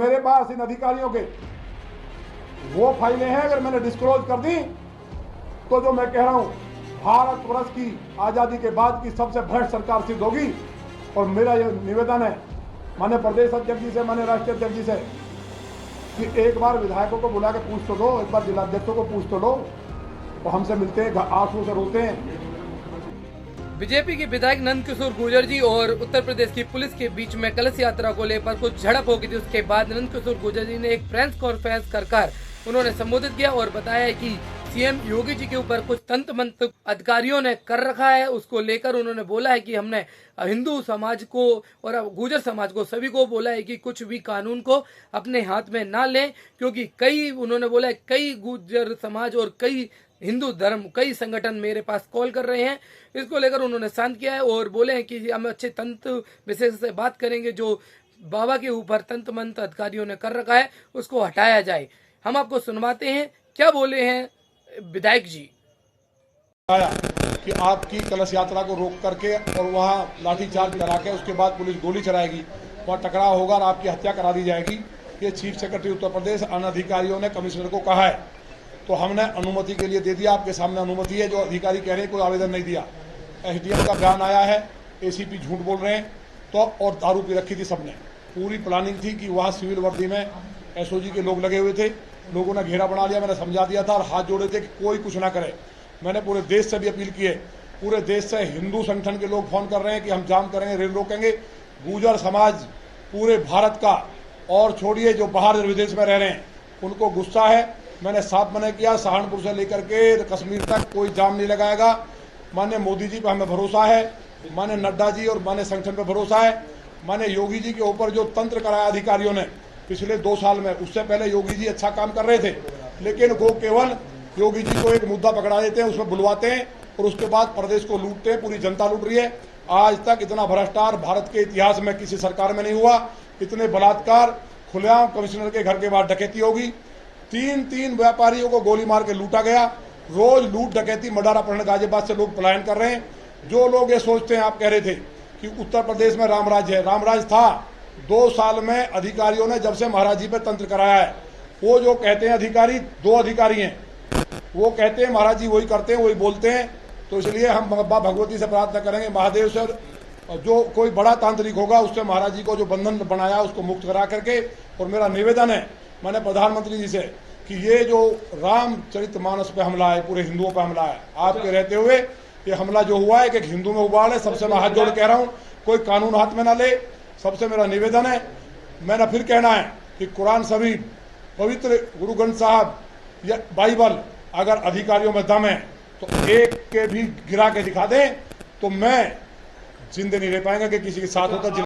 मेरे पास इन अधिकारियों के वो फाइलें हैं, अगर मैंने डिस्क्लोज कर दी तो जो मैं कह रहा हूं भारतवर्ष की आजादी के बाद की सबसे भ्रष्ट सरकार सिद्ध होगी। और मेरा ये निवेदन है माननीय प्रदेश अध्यक्ष जी से, माननीय राष्ट्रीय अध्यक्ष जी से, कि एक बार विधायकों को बुला के पूछ तो दो, एक बार जिलाध्यक्षों को पूछ तो लो। तो हमसे मिलते हैं, आंसू से रोते हैं। बीजेपी के विधायक नंदकिशोर गुर्जर जी और उत्तर प्रदेश की पुलिस के बीच में कलश यात्रा को लेकर कुछ झड़प हो गई थी। उसके बाद नंदकिशोर गुर्जर जी ने एक प्रेस कॉन्फ्रेंस कर उन्होंने संबोधित किया और बताया कि सीएम योगी जी के ऊपर कुछ तंत्र मंत्र अधिकारियों ने कर रखा है। उसको लेकर उन्होंने बोला है कि हमने हिंदू समाज को और गुर्जर समाज को सभी को बोला है कि कुछ भी कानून को अपने हाथ में ना लें, क्योंकि उन्होंने बोला है कई गुर्जर समाज और कई हिंदू धर्म कई संगठन मेरे पास कॉल कर रहे हैं। इसको लेकर उन्होंने शांत किया है और बोले हैं कि हम अच्छे तंत्र विशेष से बात करेंगे, जो बाबा के ऊपर तंत्र मंत्र अधिकारियों ने कर रखा है उसको हटाया जाए। हम आपको सुनवाते हैं क्या बोले हैं विधायक जी। कि आपकी कलश यात्रा को रोक करके और वहां लाठीचार्ज करा के उसके बाद पुलिस गोली चलाएगी, वहां टकराव होगा और आपकी हत्या करा दी जाएगी। ये चीफ सेक्रेटरी उत्तर प्रदेश अन्य अधिकारियों ने कमिश्नर को कहा है, तो हमने अनुमति के लिए दे दिया। आपके सामने अनुमति है। जो अधिकारी कह रहे हैं कोई आवेदन नहीं दिया, एसडीएम का बयान आया है, एसीपी झूठ बोल रहे हैं। तो और दारू पी रखी थी सबने, पूरी प्लानिंग थी कि वहां सिविल वर्दी में एसओजी के लोग लगे हुए थे। लोगों ने घेरा बना लिया, मैंने समझा दिया था और हाथ जोड़े थे कि कोई कुछ ना करे। मैंने पूरे देश से भी अपील की है, पूरे देश से हिंदू संगठन के लोग फोन कर रहे हैं कि हम जाम करेंगे, रेल रोकेंगे। गुर्जर समाज पूरे भारत का, और छोड़िए जो बाहर विदेश में रह रहे हैं, उनको गुस्सा है। मैंने साफ मना किया, सहारनपुर से लेकर के कश्मीर तक कोई जाम नहीं लगाएगा। माननीय मोदी जी पर हमें भरोसा है, माननीय नड्डा जी और माननीय संगठन पर भरोसा है। माननीय योगी जी के ऊपर जो तंत्र कराया अधिकारियों ने पिछले 2 साल में, उससे पहले योगी जी अच्छा काम कर रहे थे, लेकिन वो केवल योगी जी को एक मुद्दा पकड़ा देते हैं, उसमें बुलवाते हैं और उसके बाद प्रदेश को लूटते हैं। पूरी जनता लूट रही है। आज तक इतना भ्रष्टाचार भारत के इतिहास में किसी सरकार में नहीं हुआ। इतने बलात्कार, खुलेआम कमिश्नर के घर के बाहर डकैती होगी। 3 व्यापारियों को गोली मार के लूटा गया। रोज लूट डकैती, मडारा पढ़ने गाजियाबाद से लोग पलायन कर रहे हैं। जो लोग ये सोचते हैं, आप कह रहे थे कि उत्तर प्रदेश में रामराज है, रामराज था 2 साल में। अधिकारियों ने जब से महाराज जी पे तंत्र कराया है, वो जो कहते हैं अधिकारी, 2 अधिकारी हैं, वो कहते हैं महाराज जी वही करते हैं, वही बोलते हैं। तो इसलिए हम मां भगवती से प्रार्थना करेंगे, महादेव से, जो कोई बड़ा तांत्रिक होगा उससे महाराज जी को जो बंधन बनाया उसको मुक्त करा करके। और मेरा निवेदन है मैंने प्रधानमंत्री जी से कि ये जो रामचरितमानस पे हमला है, पूरे हिंदुओं पे हमला है, आपके रहते हुए ये हमला जो हुआ है कि हिंदू में उबाल है। सबसे मैं हाथ जोड़ कह रहा हूँ, कोई कानून हाथ में ना ले। सबसे मेरा निवेदन है, मैंने फिर कहना है कि कुरान शरीफ, पवित्र गुरु ग्रंथ साहब या बाइबल, अगर अधिकारियों में दम है तो एक के भी गिरा के दिखा दें, तो मैं जिंदे नहीं रह पाएंगे कि किसी के साथ होता।